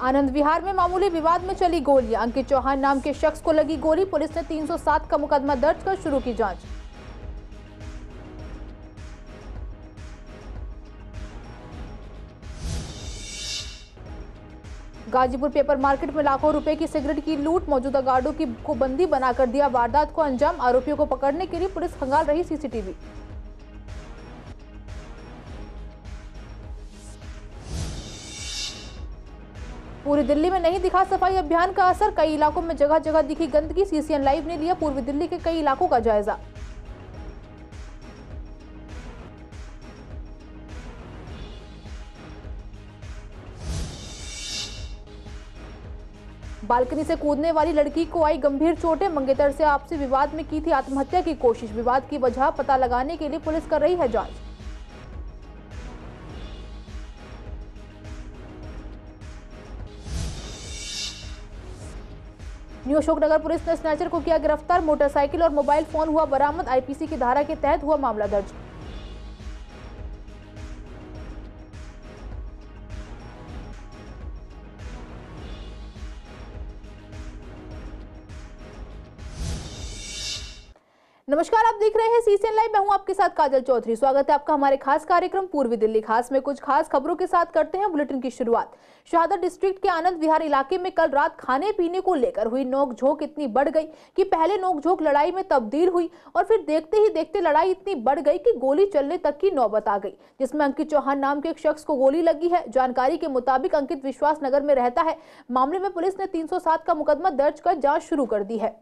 आनंद विहार में मामूली विवाद में चली गोलियां। अंकित चौहान नाम के शख्स को लगी गोली। पुलिस ने 307 का मुकदमा दर्ज कर शुरू की जांच। गाजीपुर पेपर मार्केट में लाखों रुपए की सिगरेट की लूट। मौजूदा गार्डों को बंदी बनाकर दिया वारदात को अंजाम। आरोपियों को पकड़ने के लिए पुलिस खंगाल रही सीसीटीवी। पूरी दिल्ली में नहीं दिखा सफाई अभियान का असर। कई इलाकों में जगह जगह दिखी गंदगी। सीसीएन लाइव ने लिया पूर्वी दिल्ली के कई इलाकों का जायजा। बालकनी से कूदने वाली लड़की को आई गंभीर चोटें। मंगेतर से आपसी विवाद में की थी आत्महत्या की कोशिश। विवाद की वजह पता लगाने के लिए पुलिस कर रही है जांच। न्यू अशोकनगर पुलिस ने स्नैचर को किया गिरफ्तार। मोटरसाइकिल और मोबाइल फोन हुआ बरामद। आईपीसी की धारा के तहत हुआ मामला दर्ज। नमस्कार, आप देख रहे हैं सीसीएन लाइव। मैं हूं आपके साथ काजल चौधरी। स्वागत है आपका हमारे खास कार्यक्रम पूर्वी दिल्ली खास में। कुछ खास खबरों के साथ करते हैं बुलेटिन की शुरुआत। शहादा डिस्ट्रिक्ट के आनंद विहार इलाके में कल रात खाने पीने को लेकर हुई नोकझोंक इतनी बढ़ गई कि पहले नोकझोंक लड़ाई में तब्दील हुई और फिर देखते ही देखते लड़ाई इतनी बढ़ गई कि गोली चलने तक की नौबत आ गई, जिसमें अंकित चौहान नाम के एक शख्स को गोली लगी है। जानकारी के मुताबिक अंकित विश्वास नगर में रहता है। मामले में पुलिस ने 307 का मुकदमा दर्ज कर जांच शुरू कर दी है।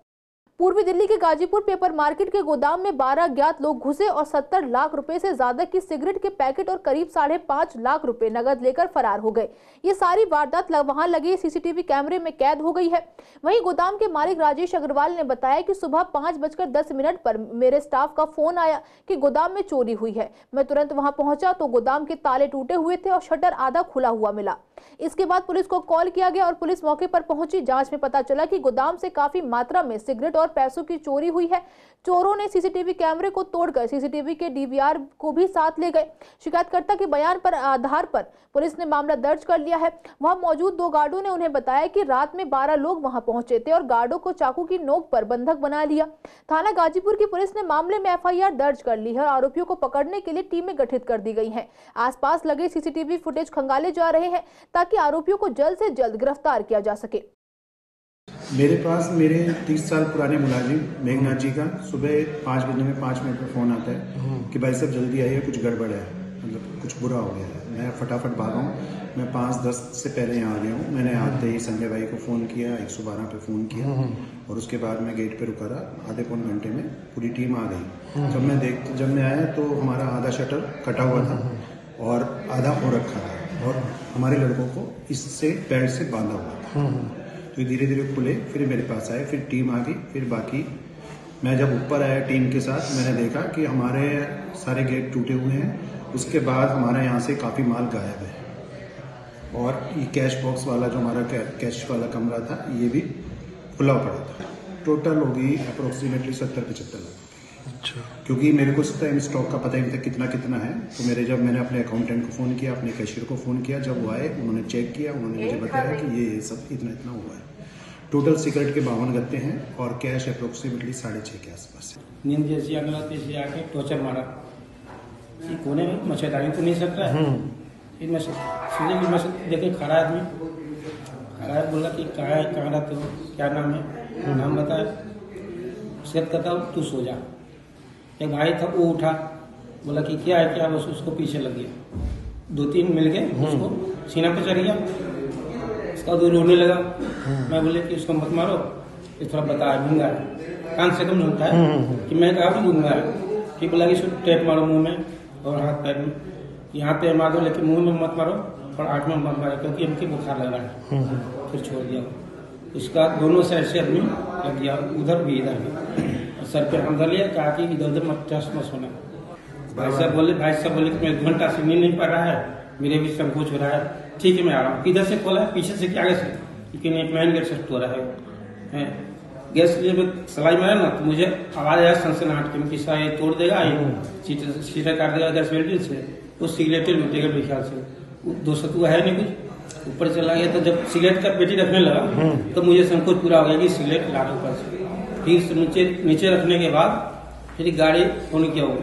पूर्वी दिल्ली के गाजीपुर पेपर मार्केट के गोदाम में 12 अज्ञात लोग घुसे और 70 लाख रुपए से ज्यादा की सिगरेट के पैकेट और करीब 5.5 लाख रुपए नगद लेकर फरार हो गए। ये सारी वारदात वहां लगे सीसीटीवी कैमरे में कैद हो गई है। वहीं गोदाम के मालिक राजेश अग्रवाल ने बताया कि सुबह 5:10 पर मेरे स्टाफ का फोन आया कि गोदाम में चोरी हुई है। मैं तुरंत वहां पहुंचा तो गोदाम के ताले टूटे हुए थे और शटर आधा खुला हुआ मिला। इसके बाद पुलिस को कॉल किया गया और पुलिस मौके पर पहुंची। जांच में पता चला कि गोदाम से काफी मात्रा में सिगरेट और पैसों की चोरी हुई है। चोरों ने सीसीटीवी कैमरे को तोड़कर सीसीटीवी के डीवीआर को भी साथ ले गए। शिकायतकर्ता के बयान पर आधार पर पुलिस ने मामला दर्ज कर लिया है। वहां मौजूद 2 गार्डों ने उन्हें बताया कि रात में 12 लोग वहां पहुंचे थे और गार्डों को चाकू की नोक पर बंधक बना लिया। थाना गाजीपुर की पुलिस ने मामले में एफआईआर दर्ज कर ली है और आरोपियों को पकड़ने के लिए टीमें गठित कर दी गई हैं। आसपास लगे सीसीटीवी फुटेज खंगाले जा रहे हैं ताकि आरोपियों को जल्द से जल्द गिरफ्तार किया जा सके। मेरे पास मेरे 30 साल पुराने मुलाजिम मेघनाथ जी का सुबह 5 बजे में 5 मिनट पर फ़ोन आता है कि भाई साहब जल्दी आइए, कुछ गड़बड़ है, मतलब कुछ बुरा हो गया है। मैं फटाफट भागा हूँ। मैं 5:10 से पहले यहाँ आ गया हूँ। मैंने आते ही संजय भाई को फ़ोन किया, 112 पे फ़ोन किया और उसके बाद मैं गेट पे रुका रहा। आधे पौन घंटे में पूरी टीम आ गई। जब मैं आया तो हमारा आधा शटर कटा हुआ था और आधा हो रखा था और हमारे लड़कों को इससे बेल्ट से बांधा हुआ था। तो धीरे धीरे खुले, फिर मेरे पास आए, फिर टीम आ गई। फिर बाकी मैं जब ऊपर आया टीम के साथ, मैंने देखा कि हमारे सारे गेट टूटे हुए हैं। उसके बाद हमारा यहाँ से काफ़ी माल गायब है और ये कैश बॉक्स वाला जो हमारा कैश वाला कमरा था ये भी खुला पड़ा था। टोटल होगी अप्रोक्सीमेटली 70-75 लाख। अच्छा। क्योंकि मेरे को इस टाइम स्टॉक का पता ही नहीं था कितना है। तो मैंने अपने अकाउंटेंट को फ़ोन किया, अपने कैशियर को फ़ोन किया। जब वो आए उन्होंने चेक किया, उन्होंने मुझे बताया कि ये सब इतना हुआ है। टोटल सिगरेट के 52 गत्ते हैं और कैश अप्रोक्सीमेटली 6.5 के आसपास है। नींद जैसी अगला आके टोचर मारा कि कोने में मच्छरदानी तो नहीं सकता है। फिर मैं सीधे देखे खड़ा आदमी खड़ा है, बोला कि कहाँ रहते हो, क्या नाम है, नाम बताया। सेट करता हूँ, तू सो जा। एक भाई था वो उठा, बोला कि क्या है क्या, बस उसको पीछे लग गया। 2-3 मिल गए, उसको सीना पे चढ़ गया। उसका दूर रोने लगा। मैं बोले कि उसको मत मारो, ये थोड़ा बताया गूंगा है, कान से कम सुनता है कि मैं कहा भी गूंगा है। फिर बोला कि इसको टेप मारो मुंह में और हाथ पैर में। यहाँ पे मार दो लेकिन मुंह में मत मारो और आँख में मत मारो क्योंकि इनकी बुखार लग रहा है। फिर छोड़ दिया। उसका दोनों साइड से आदमी लग गया, उधर भी इधर भी। सर पे अंदर लिया, कहा कि इधर उधर मत टच मत सोना। भाई साहब बोले कि मैं 2 घंटा से नींद नहीं पड़ रहा है, मेरे भी संकोच हो रहा है। ठीक है मैं आ रहा हूँ। किधर से खोला है, पीछे से कि आगे से, लेकिन एक मेन गेट से तोड़ा है। गैस जब सलाई मारा ना तो मुझे आवाज आया सनसनाहट की, किसा ये तोड़ देगा, ये सीटा काट देगा गैस वेल्डिंग से, वो सिगरेटें लूटेगा मेरे ख्याल से। 200 है नहीं कुछ ऊपर चला गया तो जब सिगरेट का पेटी रखने लगा तो मुझे संकोच पूरा हो गया कि सिगरेट लाना ऊपर से। फिर नीचे रखने के बाद फिर गाड़ी फोन किया हो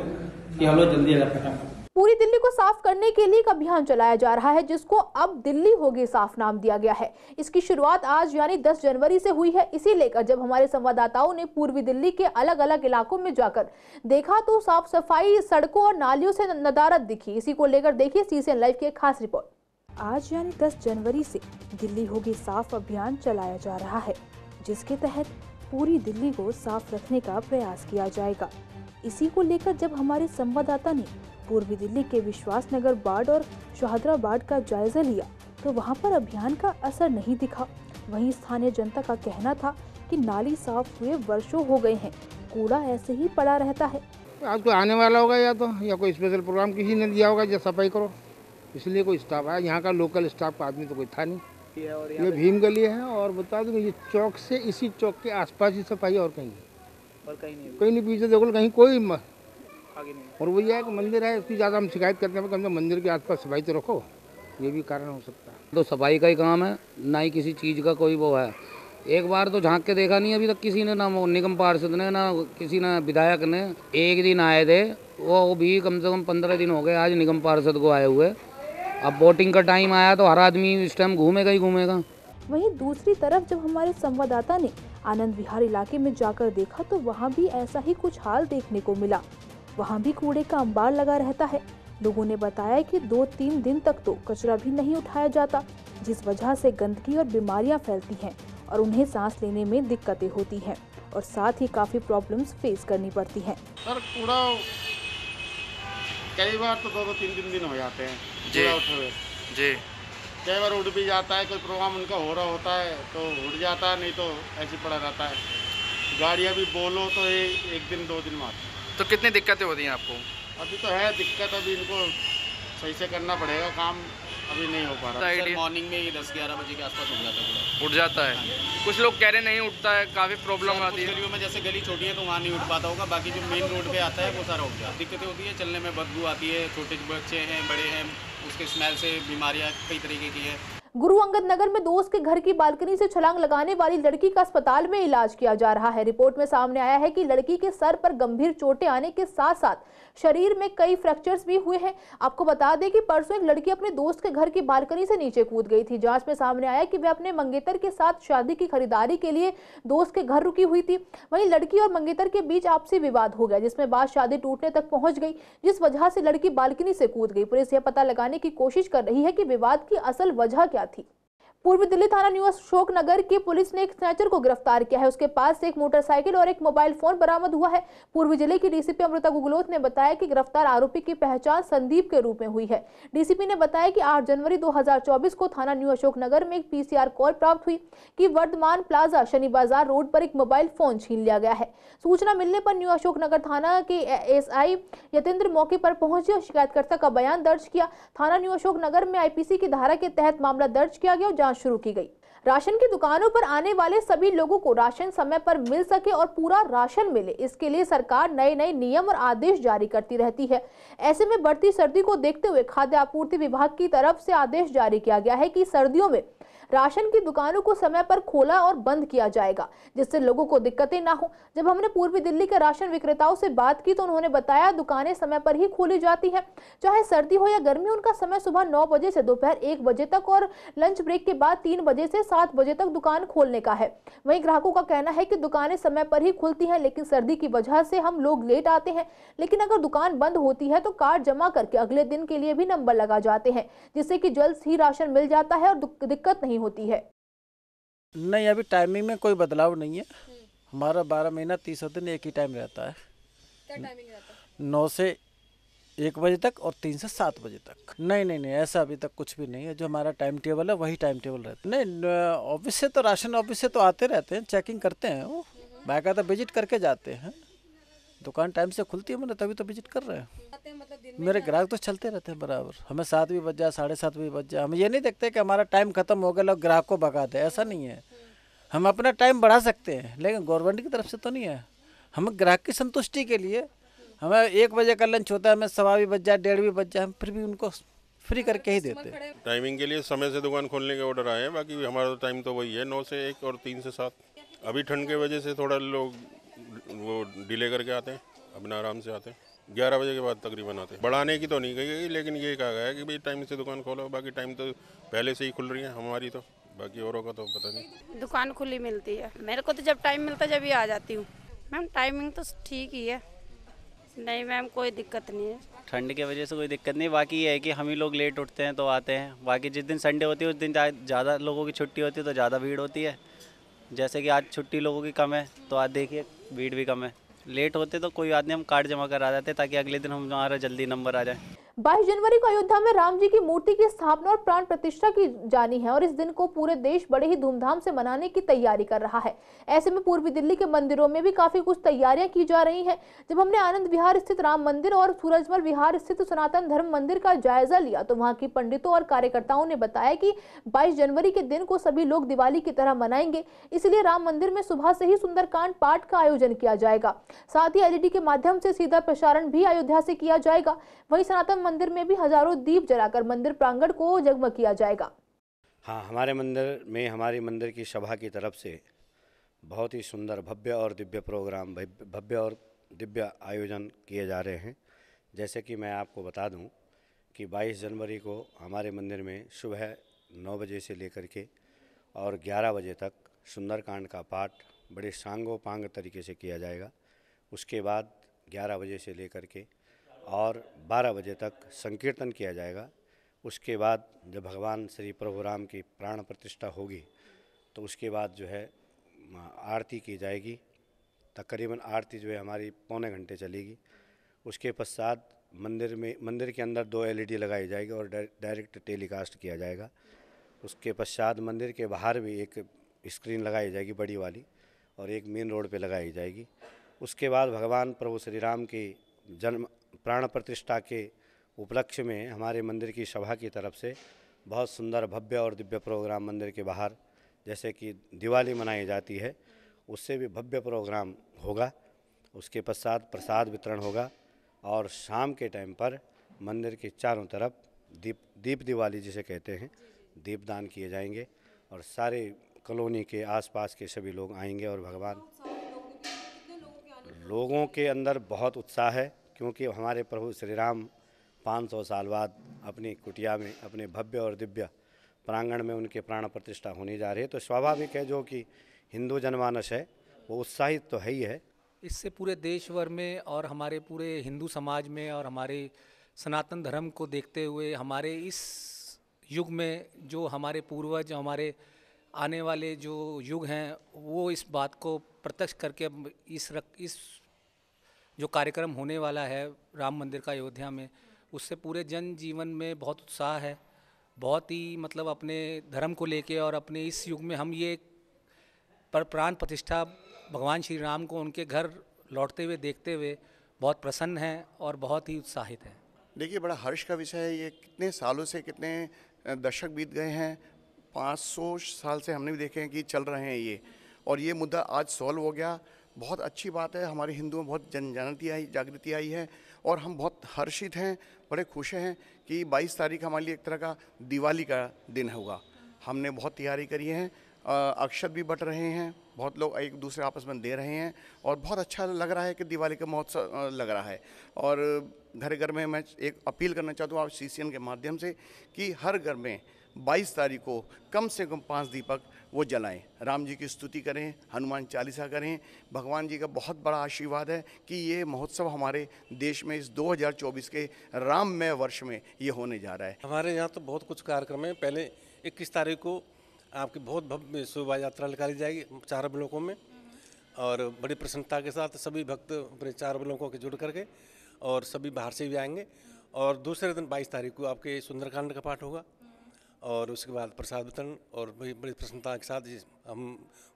कि हम लोग जल्दी आजा फटाफट। पूरी दिल्ली को साफ करने के लिए एक अभियान चलाया जा रहा है जिसको अब दिल्ली होगी साफ नाम दिया गया है। इसकी शुरुआत आज यानी 10 जनवरी से हुई है। इसी लेकर जब हमारे संवाददाताओं ने पूर्वी दिल्ली के अलग अलग इलाकों में जाकर देखा तो साफ सफाई, सड़कों और नालियों से नदारत दिखी। इसी को लेकर देखिए सीसीएन लाइव की एक खास रिपोर्ट। आज यानी 10 जनवरी से दिल्ली होगी साफ अभियान चलाया जा रहा है, जिसके तहत पूरी दिल्ली को साफ रखने का प्रयास किया जाएगा। इसी को लेकर जब हमारे संवाददाता ने पूर्वी दिल्ली के विश्वास नगर वार्ड और शाहदरा वार्ड का जायजा लिया तो वहां पर अभियान का असर नहीं दिखा। वहीं स्थानीय जनता का कहना था कि नाली साफ हुए वर्षों हो गए हैं, कूड़ा ऐसे ही पड़ा रहता है। आज कोई आने वाला होगा या कोई स्पेशल प्रोग्राम किसी ने दिया होगा जो सफाई करो, इसलिए कोई स्टाफ आया। यहाँ का लोकल स्टाफ का आदमी तो कोई था नहीं। ये भीम गली है और बता दूं ये चौक से इसी चौक के आसपास ही सफाई और कहीं नहीं। पीछे देखो कहीं कोई आगे नहीं। और वो ये है कि मंदिर है, इसकी ज़्यादा हम शिकायत करते हैं कि मंदिर के आसपास सफाई तो रखो, ये भी कारण हो सकता है। तो सफाई का ही काम है, ना ही किसी चीज़ का कोई वो है। एक बार तो झांक के देखा नहीं अभी तक किसी ने, ना निगम पार्षद ने ना किसी ने विधायक ने। एक दिन आए थे, वो भी कम से कम 15 दिन हो गए आज निगम पार्षद को आए हुए। अब वोटिंग का टाइम आया तो हर आदमी इस टाइम घूमेगा ही घूमेगा। वहीं दूसरी तरफ जब हमारे संवाददाता ने आनंद विहार इलाके में जाकर देखा तो वहाँ भी ऐसा ही कुछ हाल देखने को मिला। वहाँ भी कूड़े का अंबार लगा रहता है। लोगों ने बताया कि 2-3 दिन तक तो कचरा भी नहीं उठाया जाता, जिस वजह से गंदगी और बीमारियां फैलती हैं और उन्हें सांस लेने में दिक्कतें होती हैं और साथ ही काफी प्रॉब्लम्स फेस करनी पड़ती हैं। सर कूड़ा कई बार तो 2-3 दिन हो जाते हैं कूड़ा उठे हुए जी। कई बार उड़ भी जाता है, कोई प्रोग्राम उनका हो रहा होता है तो उड़ जाता है, नहीं तो ऐसे पड़ा रहता है। गाड़ियाँ भी बोलो तो एक दिन 2 दिन में आती है। तो कितनी दिक्कतें होती हैं आपको? अभी तो है दिक्कत, अभी इनको सही से करना पड़ेगा काम, अभी नहीं हो पा रहा। सर मॉर्निंग में ही 10-11 बजे के आसपास उठ जाता है। उठ जाता है, कुछ लोग कह रहे नहीं उठता है, काफ़ी प्रॉब्लम आती है। गलियों में जैसे गली छोटी है तो वहाँ नहीं उठ पाता होगा, बाकी जो मेन रोड पे आता है वो सारा उठ जाता है। दिक्कतें होती है, चलने में बदबू आती है, छोटे बच्चे हैं, बड़े हैं, उसके स्मेल से बीमारियाँ कई तरीके की है। गुरु अंगद नगर में दोस्त के घर की बालकनी से छलांग लगाने वाली लड़की का अस्पताल में इलाज किया जा रहा है। रिपोर्ट में सामने आया है कि लड़की के सर पर गंभीर चोटें आने के साथ साथ शरीर में कई फ्रैक्चर्स भी हुए हैं। आपको बता दें कि परसों एक लड़की अपने दोस्त के घर की बालकनी से नीचे कूद गई थी। जांच में सामने आया कि वह अपने मंगेतर के साथ शादी की खरीदारी के लिए दोस्त के घर रुकी हुई थी। वहीं लड़की और मंगेतर के बीच आपसी विवाद हो गया, जिसमें बात शादी टूटने तक पहुंच गई, जिस वजह से लड़की बालकनी से कूद गई। पुलिस यह पता लगाने की कोशिश कर रही है कि विवाद की असल वजह क्या थी। पूर्वी दिल्ली थाना न्यू अशोक नगर की पुलिस ने एक स्नैचर को गिरफ्तार किया है। उसके पास से एक मोटरसाइकिल और एक मोबाइल फोन बरामद हुआ है। पूर्वी जिले की डीसीपी अमृता गुगलोत ने बताया कि गिरफ्तार आरोपी की पहचान संदीप के रूप में हुई है। डीसीपी ने बताया कि 8 जनवरी 2024 को थाना न्यू अशोक नगर में एक पीसीआर कॉल प्राप्त हुई कि वर्धमान प्लाजा शनि बाजार रोड पर एक मोबाइल फोन छीन लिया गया है। सूचना मिलने पर न्यू अशोक नगर थाना के एसआई यतेंद्र मौके पर पहुंचे और शिकायतकर्ता का बयान दर्ज किया। थाना न्यू अशोक नगर में आईपीसी की धारा के तहत मामला दर्ज किया गया और जांच शुरू की गई। राशन की दुकानों पर आने वाले सभी लोगों को राशन समय पर मिल सके और पूरा राशन मिले, इसके लिए सरकार नए नए नियम और आदेश जारी करती रहती है। ऐसे में बढ़ती सर्दी को देखते हुए खाद्य आपूर्ति विभाग की तरफ से आदेश जारी किया गया है कि सर्दियों में राशन की दुकानों को समय पर खोला और बंद किया जाएगा, जिससे लोगों को दिक्कतें ना हो। जब हमने पूर्वी दिल्ली के राशन विक्रेताओं से बात की तो उन्होंने बताया दुकानें समय पर ही खोली जाती हैं, चाहे सर्दी हो या गर्मी। उनका समय सुबह 9 बजे से दोपहर 1 बजे तक और लंच ब्रेक के बाद 3 बजे से 7 बजे तक दुकान खोलने का है। वहीं ग्राहकों का कहना है कि दुकानें समय पर ही खुलती हैं, लेकिन सर्दी की वजह से हम लोग लेट आते हैं। लेकिन अगर दुकान बंद होती है तो कार्ड जमा करके अगले दिन के लिए भी नंबर लगा जाते हैं, जिससे कि जल्द ही राशन मिल जाता है और दिक्कत नहीं होती है। नहीं, अभी टाइमिंग में कोई बदलाव नहीं है। हमारा 12 महीना 30 दिन एक ही टाइम रहता है। क्या टाइमिंग रहता है? 9 से 1 बजे तक और 3 से 7 बजे तक। नहीं, ऐसा अभी तक कुछ भी नहीं है। जो हमारा टाइम टेबल है वही टाइम टेबल रहता है। नहीं, ऑफिस से तो राशन ऑफिस से तो आते रहते हैं, चेकिंग करते हैं, वो बाकायदा विजिट करके जाते हैं। दुकान टाइम से खुलती है, मैंने तभी तो विजिट कर रहे हैं। मेरे ग्राहक तो चलते रहते हैं बराबर। हमें 7 भी बज जाए, 7:30 भी बज जाए, हम ये नहीं देखते कि हमारा टाइम खत्म हो गया लोग ग्राहक को भगा दे, ऐसा नहीं है। हम अपना टाइम बढ़ा सकते हैं, लेकिन गवर्नमेंट की तरफ से तो नहीं है। हमें ग्राहक की संतुष्टि के लिए हमें 1 बजे का लंच होता है, हमें 1:15 भी बज जाए, 1:30 भी बज जाए, हम फिर भी उनको फ्री करके ही देते हैं। टाइमिंग के लिए समय से दुकान खोलने के ऑर्डर आए हैं, बाकी हमारा टाइम तो वही है 9 से 1 और 3 से 7। अभी ठंड के वजह से थोड़ा लोग वो डिले करके आते हैं, अपना आराम से आते हैं। 11 बजे के बाद तकरीबन आते हैं। बढ़ाने की तो नहीं गई, लेकिन ये कहा गया है कि भाई टाइम से दुकान खोलो। बाकी टाइम तो पहले से ही खुल रही है हमारी, तो बाकी औरों का तो पता नहीं। दुकान खुली मिलती है मेरे को, तो जब टाइम मिलता है जब ही आ जाती हूँ। मैम टाइमिंग तो ठीक ही है, नहीं मैम कोई दिक्कत नहीं है। ठंड के वजह से कोई दिक्कत नहीं, बाकी ये है कि हम ही लोग लेट उठते हैं तो आते हैं। बाकी जिस दिन संडे होती है उस दिन ज़्यादा लोगों की छुट्टी होती है तो ज़्यादा भीड़ होती है। जैसे कि आज छुट्टी लोगों की कम है तो आज देखिए भीड़ भी कम है। लेट होते तो कोई आदमी हम कार्ड जमा करा देते ताकि अगले दिन हमारा जल्दी नंबर आ जाए। 22 जनवरी को अयोध्या में राम जी की मूर्ति की स्थापना और प्राण प्रतिष्ठा की जानी है और इस दिन को पूरे देश बड़े ही धूमधाम से मनाने की तैयारी कर रहा है। ऐसे में पूर्वी दिल्ली के मंदिरों में भी काफी कुछ तैयारियां की जा रही हैं। जब हमने आनंद विहार स्थित राम मंदिर और सूरजमल विहार स्थित सनातन धर्म मंदिर का जायजा लिया तो वहां की पंडितों और कार्यकर्ताओं ने बताया कि 22 जनवरी के दिन को सभी लोग दिवाली की तरह मनाएंगे, इसलिए राम मंदिर में सुबह से ही सुंदरकांड पाठ का आयोजन किया जाएगा। साथ ही एलईडी के माध्यम से सीधा प्रसारण भी अयोध्या से किया जाएगा। वहीं सनातन मंदिर में भी हजारों दीप जलाकर मंदिर प्रांगण को जगमग किया जाएगा। हाँ, हमारे मंदिर में हमारी मंदिर की सभा की तरफ से बहुत ही सुंदर भव्य और दिव्य प्रोग्राम, भव्य और दिव्य आयोजन किए जा रहे हैं। जैसे कि मैं आपको बता दूं कि 22 जनवरी को हमारे मंदिर में सुबह 9 बजे से लेकर के और 11 बजे तक सुंदरकांड का पाठ बड़े सांगोपांग तरीके से किया जाएगा। उसके बाद 11 बजे से लेकर के और 12 बजे तक संकीर्तन किया जाएगा। उसके बाद जब भगवान श्री प्रभु राम की प्राण प्रतिष्ठा होगी तो उसके बाद जो है आरती की जाएगी। तकरीबन आरती जो है हमारी पौने घंटे चलेगी। उसके पश्चात मंदिर के अंदर 2 एलईडी लगाई जाएगी और डायरेक्ट टेलीकास्ट किया जाएगा। उसके पश्चात मंदिर के बाहर भी एक स्क्रीन लगाई जाएगी बड़ी वाली और एक मेन रोड पे लगाई जाएगी। उसके बाद भगवान प्रभु श्री राम की जन्म प्राण प्रतिष्ठा के उपलक्ष्य में हमारे मंदिर की सभा की तरफ से बहुत सुंदर भव्य और दिव्य प्रोग्राम मंदिर के बाहर, जैसे कि दिवाली मनाई जाती है उससे भी भव्य प्रोग्राम होगा। उसके पश्चात प्रसाद वितरण होगा और शाम के टाइम पर मंदिर के चारों तरफ दीप दिवाली जिसे कहते हैं दीपदान किए जाएंगे और सारे कॉलोनी के आसपास के सभी लोग आएंगे और भगवान लोगों के अंदर बहुत उत्साह है, क्योंकि हमारे प्रभु श्री राम 500 साल बाद अपनी कुटिया में अपने भव्य और दिव्य प्रांगण में उनके प्राण प्रतिष्ठा होने जा रही है। तो स्वाभाविक है जो कि हिंदू जनमानस है वो उत्साहित तो है ही है। इससे पूरे देश भर में और हमारे पूरे हिंदू समाज में और हमारे सनातन धर्म को देखते हुए हमारे इस युग में जो हमारे पूर्वज हमारे आने वाले जो युग हैं वो इस बात को प्रत्यक्ष करके अब इस जो कार्यक्रम होने वाला है राम मंदिर का अयोध्या में, उससे पूरे जन जीवन में बहुत उत्साह है। बहुत ही मतलब अपने धर्म को लेके और अपने इस युग में हम ये प्राण प्रतिष्ठा भगवान श्री राम को उनके घर लौटते हुए देखते हुए बहुत प्रसन्न हैं और बहुत ही उत्साहित हैं। देखिए, बड़ा हर्ष का विषय है ये। कितने सालों से कितने दशक बीत गए हैं, 500 साल से हमने भी देखे हैं कि चल रहे हैं ये, और ये मुद्दा आज सॉल्व हो गया। बहुत अच्छी बात है। हमारे हिंदुओं में बहुत जागृति आई है और हम बहुत हर्षित हैं, बड़े खुश हैं कि 22 तारीख हमारे लिए एक तरह का दिवाली का दिन होगा। हमने बहुत तैयारी करी है, अक्षत भी बट रहे हैं, बहुत लोग एक दूसरे आपस में दे रहे हैं और बहुत अच्छा लग रहा है कि दिवाली का महोत्सव लग रहा है। और घर घर में मैं एक अपील करना चाहता हूँ आप CCN के माध्यम से कि हर घर में 22 तारीख को कम से कम 5 दीपक वो जलाएं, राम जी की स्तुति करें, हनुमान चालीसा करें। भगवान जी का बहुत बड़ा आशीर्वाद है कि ये महोत्सव हमारे देश में इस 2024 के राममय वर्ष में ये होने जा रहा है। हमारे यहाँ तो बहुत कुछ कार्यक्रम है। पहले 21 तारीख को आपकी बहुत भव्य शोभा यात्रा निकाली जाएगी 4 ब्लॉकों में और बड़ी प्रसन्नता के साथ सभी भक्त अपने 4 ब्लॉकों के जुड़ करके और सभी बाहर से भी आएंगे। और दूसरे दिन 22 तारीख को आपके सुंदरकांड का पाठ होगा और उसके बाद प्रसाद वितरण और बड़ी प्रसन्नता के साथ हम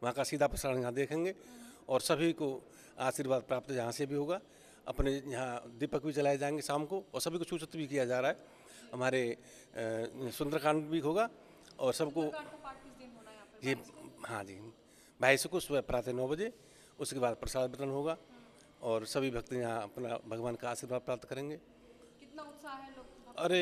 वहाँ का सीधा प्रसारण यहाँ देखेंगे और सभी को आशीर्वाद प्राप्त यहाँ से भी होगा। अपने यहाँ दीपक भी जलाए जाएंगे शाम को और सभी को सूचित भी किया जा रहा है। हमारे सुंदरकांड भी होगा और सबको ये हाँ जी 22 को सुबह प्रातः 9 बजे, उसके बाद प्रसाद वितरण होगा और सभी भक्त यहाँ अपना भगवान का आशीर्वाद प्राप्त करेंगे। कितना उत्साह है लोग? अरे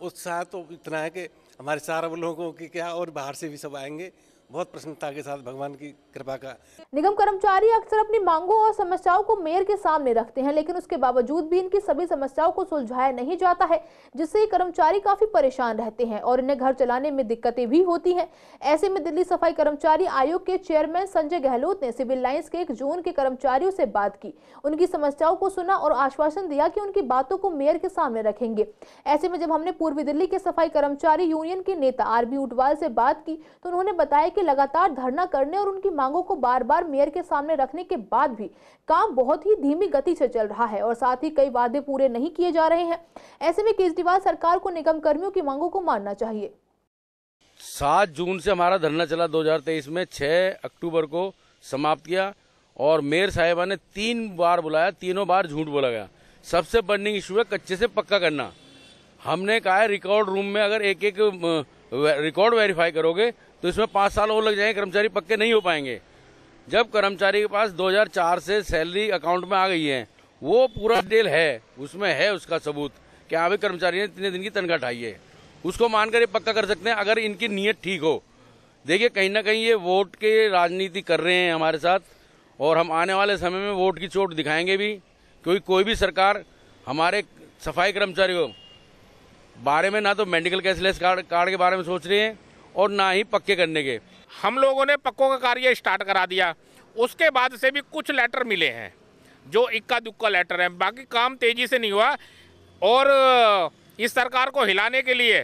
उत्साह तो इतना है कि हमारे 4 लोगों की क्या और बाहर से भी सब आएंगे, बहुत प्रसन्नता के साथ भगवान की कृपा का। निगम कर्मचारी अक्सर अपनी मांगों और समस्याओं को मेयर के सामने रखते हैं, लेकिन उसके बावजूद भी इनकी सभी समस्याओं को सुलझाया नहीं जाता है, जिससे ये कर्मचारी काफी परेशान रहते हैं और इन्हें घर चलाने में दिक्कतें भी होती हैं। ऐसे में दिल्ली सफाई कर्मचारी आयोग के चेयरमैन संजय गहलोत ने सिविल लाइंस के एक जोन के कर्मचारियों से बात की, उनकी समस्याओं को सुना और आश्वासन दिया कि उनकी बातों को मेयर के सामने रखेंगे। ऐसे में जब हमने पूर्वी दिल्ली के सफाई कर्मचारी यूनियन के नेता आरबी उटवाल से बात की तो उन्होंने बताया कि लगातार धरना करने और उनकी मांगों को बार बार मेयर के सामने रखने के बाद भी काम बहुत ही धीमी गति से चल रहा है और साथ ही कई वादे पूरे नहीं किए जा रहे हैं। ऐसे में केजरीवाल सरकार को निगम कर्मियों की मांगों को मानना चाहिए। 7 जून से हमारा धरना चला 2023 में, 6 अक्टूबर को समाप्त किया और मेयर साहिबा ने 3 बार बुलाया, तीनों बार झूठ बोला गया। सबसे बर्निंग इशू है कच्चे से पक्का करना। हमने कहा है रिकॉर्ड रूम में अगर एक एक रिकॉर्ड वेरीफाई करोगे तो इसमें 5 साल और लग जाएंगे, कर्मचारी पक्के नहीं हो पाएंगे। जब कर्मचारी के पास 2004 से सैलरी अकाउंट में आ गई है, वो पूरा डिटेल है, उसमें है उसका सबूत कि हाँ भाई कर्मचारी ने इतने दिन की तनख्वाह उठाई है, उसको मानकर ये पक्का कर सकते हैं अगर इनकी नीयत ठीक हो। देखिए कहीं ना कहीं ये वोट के राजनीति कर रहे हैं हमारे साथ और हम आने वाले समय में वोट की चोट दिखाएंगे भी, क्योंकि कोई भी सरकार हमारे सफाई कर्मचारियों बारे में ना तो मेडिकल कैशलेस कार्ड के बारे में सोच रही है और ना ही पक्के करने के। हम लोगों ने पक्कों का कार्य स्टार्ट करा दिया, उसके बाद से भी कुछ लेटर मिले हैं जो इक्का दुक्का लेटर हैं, बाकी काम तेजी से नहीं हुआ। और इस सरकार को हिलाने के लिए,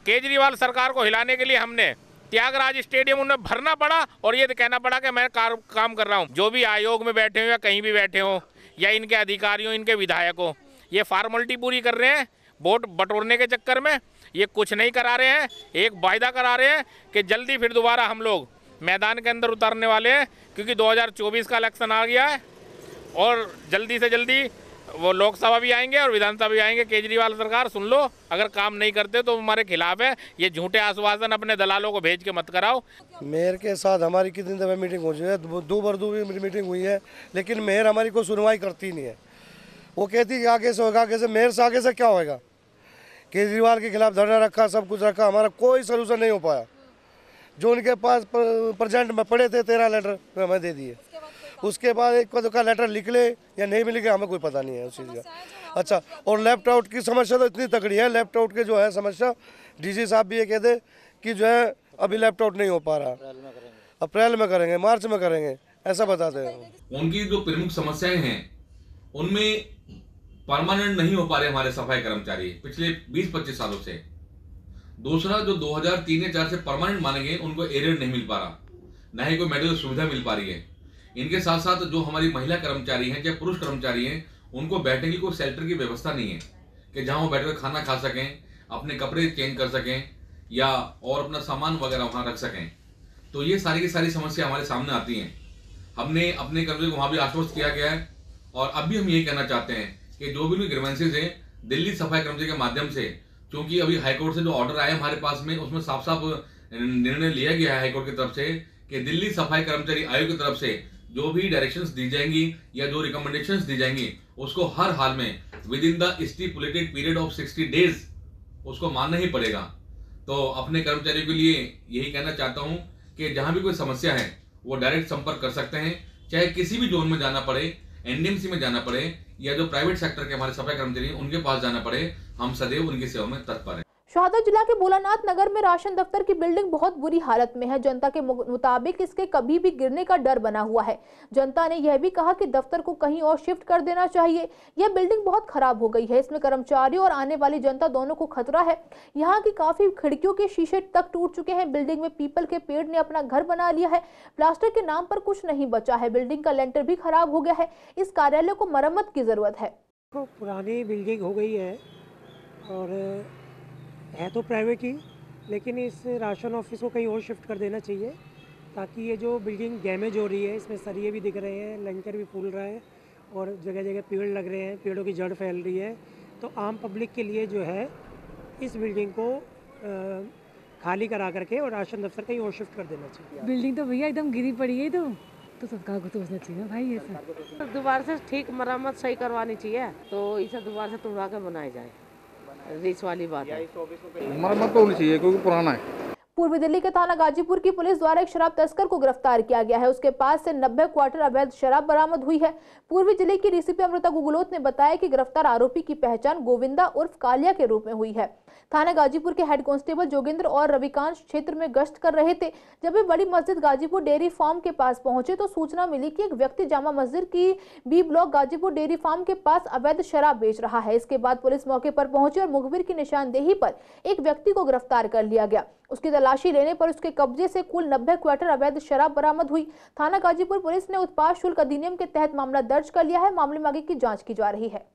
केजरीवाल सरकार को हिलाने के लिए हमने त्यागराज स्टेडियम उन्हें भरना पड़ा और ये कहना पड़ा कि मैं काम कर रहा हूँ। जो भी आयोग में बैठे हो या कहीं भी बैठे हो या इनके अधिकारियों, इनके विधायकों, ये फॉर्मेलिटी पूरी कर रहे हैं वोट बटोरने के चक्कर में। ये कुछ नहीं करा रहे हैं, एक वायदा करा रहे हैं कि जल्दी फिर दोबारा हम लोग मैदान के अंदर उतरने वाले हैं, क्योंकि 2024 का इलेक्शन आ गया है और जल्दी से जल्दी वो लोकसभा भी आएंगे और विधानसभा भी आएंगे। केजरीवाल सरकार सुन लो, अगर काम नहीं करते तो हमारे खिलाफ है। ये झूठे आश्वासन अपने दलालों को भेज के मत कराओ। मेयर के साथ हमारी कितनी दफे मीटिंग हो चुकी है, 2 बार मीटिंग हुई है, लेकिन मेयर हमारी कोई सुनवाई करती नहीं है। वो कहती है आगे से होगा, आगे से। मेयर से आगे से क्या होगा? केजरीवाल के खिलाफ धरना रखा, सब कुछ रखा, हमारा कोई सोल्यूशन नहीं हो पाया। जो उनके पास प्रेजेंट में पड़े थे 13 लेटर हमें दे दिए, उसके बाद एक का लेटर निकले या नहीं मिले हमें कोई पता नहीं है उस चीज़ का। अच्छा, और लेफ्ट आउट की समस्या तो इतनी तगड़ी है, लेफ्ट आउट के जो है समस्या, डीसी साहब भी ये कहते कि जो है अभी लेफ्ट आउट नहीं हो पा रहा, अप्रैल में करेंगे, मार्च में करेंगे, ऐसा बताते हैं। उनकी जो प्रमुख समस्याएं हैं उनमें परमानेंट नहीं हो पा रहे हमारे सफाई कर्मचारी पिछले 20-25 सालों से। दूसरा, जो 2003 या 4 से परमानेंट माने गए उनको एरियर नहीं मिल पा रहा, न ही कोई मेडिकल सुविधा मिल पा रही है। इनके साथ साथ जो हमारी महिला कर्मचारी हैं चाहे पुरुष कर्मचारी हैं, उनको बैठने की कोई शेल्टर की व्यवस्था नहीं है कि जहां वो बैठकर खाना खा सकें, अपने कपड़े चेंज कर सकें या और अपना सामान वगैरह वहां रख सकें। तो ये सारी की सारी समस्या हमारे सामने आती हैं। हमने अपने कर्मचारियों को वहां भी आश्वस्त किया गया है और अब भी हम यही कहना चाहते हैं कि जो भी ग्रीवेंसेज हैं दिल्ली सफाई कर्मचारी के माध्यम से, क्योंकि अभी हाईकोर्ट से जो ऑर्डर आया हमारे पास में उसमें साफ साफ निर्णय लिया गया है हाईकोर्ट की तरफ से कि दिल्ली सफाई कर्मचारी आयोग की तरफ से जो भी डायरेक्शंस दी जाएंगी या जो रिकमेंडेशंस दी जाएंगी उसको हर हाल में with in the stipulated period of 60 days उसको मानना ही पड़ेगा। तो अपने कर्मचारियों के लिए यही कहना चाहता हूं कि जहां भी कोई समस्या है वो डायरेक्ट संपर्क कर सकते हैं, चाहे किसी भी जोन में जाना पड़े, एनडीएमसी में जाना पड़े या जो प्राइवेट सेक्टर के हमारे सफाई कर्मचारी हैं उनके पास जाना पड़े, हम सदैव उनकी सेवा में तत्पर हैं। शहादा जिला के भोलानाथ नगर में राशन दफ्तर की बिल्डिंग बहुत बुरी हालत में है। जनता के मुताबिक इसके कभी भी गिरने का डर बना हुआ है। जनता ने यह भी कहा कि दफ्तर को कहीं और शिफ्ट कर देना चाहिए। यह बिल्डिंग बहुत खराब हो गई है, इसमें कर्मचारियों और आने वाली जनता दोनों को खतरा है। यहाँ की काफी खिड़कियों के शीशे तक टूट चुके हैं। बिल्डिंग में पीपल के पेड़ ने अपना घर बना लिया है। प्लास्टर के नाम पर कुछ नहीं बचा है। बिल्डिंग का लेंटर भी खराब हो गया है। इस कार्यालय को मरम्मत की जरूरत है। पुरानी बिल्डिंग हो गई है और है तो प्राइवेट ही, लेकिन इस राशन ऑफिस को कहीं और शिफ्ट कर देना चाहिए ताकि ये जो बिल्डिंग डैमेज हो रही है, इसमें सरिये भी दिख रहे हैं, लेंटर भी फूल रहा है और जगह जगह पेड़ लग रहे हैं, पेड़ों की जड़ फैल रही है। तो आम पब्लिक के लिए जो है इस बिल्डिंग को खाली करा करके और राशन दफ्तर कहीं और शिफ्ट कर देना चाहिए। बिल्डिंग तो भैया एकदम गिरी पड़ी है, तो सरकार को सोचना चाहिए भाई। ऐसा दोबारा से ठीक मरम्मत सही करवानी चाहिए, तो इसे दोबारा से तोड़वा के बनाया जाए। रिच वाली बात है। मरम्मत तो होनी चाहिए क्योंकि पुराना है। पूर्वी दिल्ली के थाना गाजीपुर की पुलिस द्वारा एक शराब तस्कर को गिरफ्तार किया गया है। उसके पास से 90 क्वार्टर अवैध शराब बरामद हुई है। पूर्वी जिले की डीसीपी अमृता गुगलोत ने बताया कि गिरफ्तार आरोपी की पहचान गोविंदा उर्फ कालिया के रूप में हुई है। थाना गाजीपुर के हेड कांस्टेबल जोगेंद्र और रविकांत क्षेत्र में गश्त कर रहे थे। जब वे बड़ी मस्जिद गाजीपुर डेयरी फार्म के पास पहुंचे तो सूचना मिली कि एक व्यक्ति जामा मस्जिद की B block Ghazipur dairy farm के पास अवैध शराब बेच रहा है। इसके बाद पुलिस मौके पर पहुंची और मुखबिर की निशानदेही पर एक व्यक्ति को गिरफ्तार कर लिया गया। उसकी तलाशी लेने पर उसके कब्जे से कुल 90 क्वार्टर अवैध शराब बरामद हुई। थाना गाजीपुर पुलिस ने उत्पाद शुल्क अधिनियम के तहत मामला दर्ज कर लिया है। मामले में आगे की जांच की जा रही है।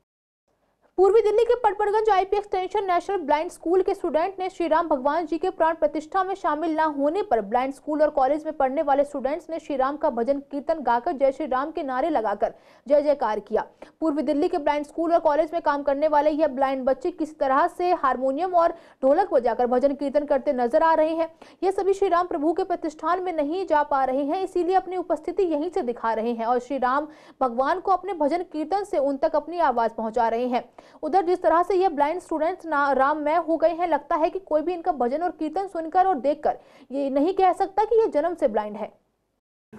पूर्वी दिल्ली के Patparganj IP extension national blind school के स्टूडेंट ने श्री राम भगवान जी के प्राण प्रतिष्ठा में शामिल न होने पर ब्लाइंड स्कूल और कॉलेज में पढ़ने वाले स्टूडेंट्स ने श्री राम का भजन कीर्तन गाकर जय श्री राम के नारे लगाकर जय जयकार किया। पूर्वी दिल्ली के ब्लाइंड स्कूल और कॉलेज में काम करने वाले यह ब्लाइंड बच्चे किसी तरह से हारमोनियम और ढोलक बजाकर भजन कीर्तन करते नजर आ रहे हैं। यह सभी श्री राम प्रभु के प्रतिष्ठान में नहीं जा पा रहे हैं, इसीलिए अपनी उपस्थिति यहीं से दिखा रहे हैं और श्री राम भगवान को अपने भजन कीर्तन से उन तक अपनी आवाज पहुंचा रहे हैं। उधर जिस तरह से ये ब्लाइंड स्टूडेंट्स राममय हो गए हैं, लगता है कि कोई भी इनका भजन और कीर्तन सुनकर और देखकर ये नहीं कह सकता कि ये जन्म से ब्लाइंड है।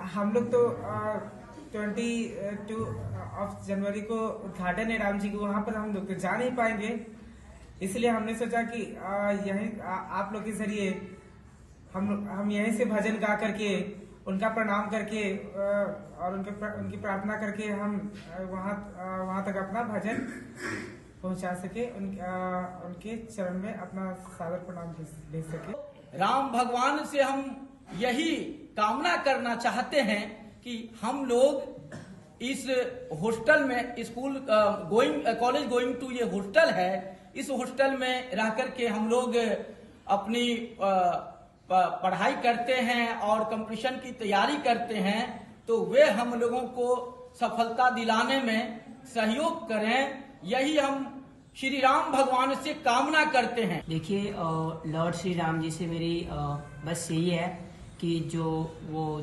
हम लोग तो 22 जनवरी को उद्घाटन है राम जी को, वहाँ पर हम लोग तो जा नहीं पाएंगे, इसलिए हमने सोचा कि यहीं आप लोग के जरिए हम यहीं से भजन गा करके उनका प्रणाम करके और उनकी प्रार्थना करके हम वहाँ तक अपना भजन पहुंचा सके, उनके चरण में अपना सादर प्रणाम भेज सके। राम भगवान से हम यही कामना करना चाहते हैं कि हम लोग इस हॉस्टल में स्कूल कॉलेज गोइंग टू ये हॉस्टल है, इस हॉस्टल में रह करके हम लोग अपनी पढ़ाई करते हैं और कंपटीशन की तैयारी करते हैं, तो वे हम लोगों को सफलता दिलाने में सहयोग करें, यही हम श्री राम भगवान से कामना करते हैं। देखिए लॉर्ड श्री राम जी से मेरी बस यही है कि जो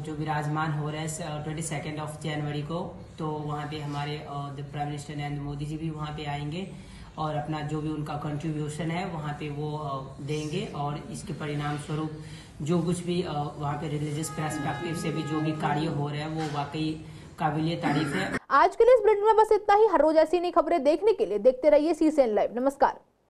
विराजमान हो रहे हैं 22 जनवरी को, तो वहाँ पे हमारे प्राइम मिनिस्टर नरेंद्र मोदी जी भी वहाँ पे आएंगे और अपना जो भी उनका कंट्रीब्यूशन है वहाँ पे वो देंगे और इसके परिणाम स्वरूप जो कुछ भी वहाँ पे रिलीजियस पर्सपेक्टिव से भी जो भी कार्य हो रहे हैं वो वाकई काबिलियत तारीफ है। आज के लिए इस बुलेटिन में बस इतना ही। हर रोज ऐसी नई खबरें देखने के लिए देखते रहिए CCN लाइव। नमस्कार।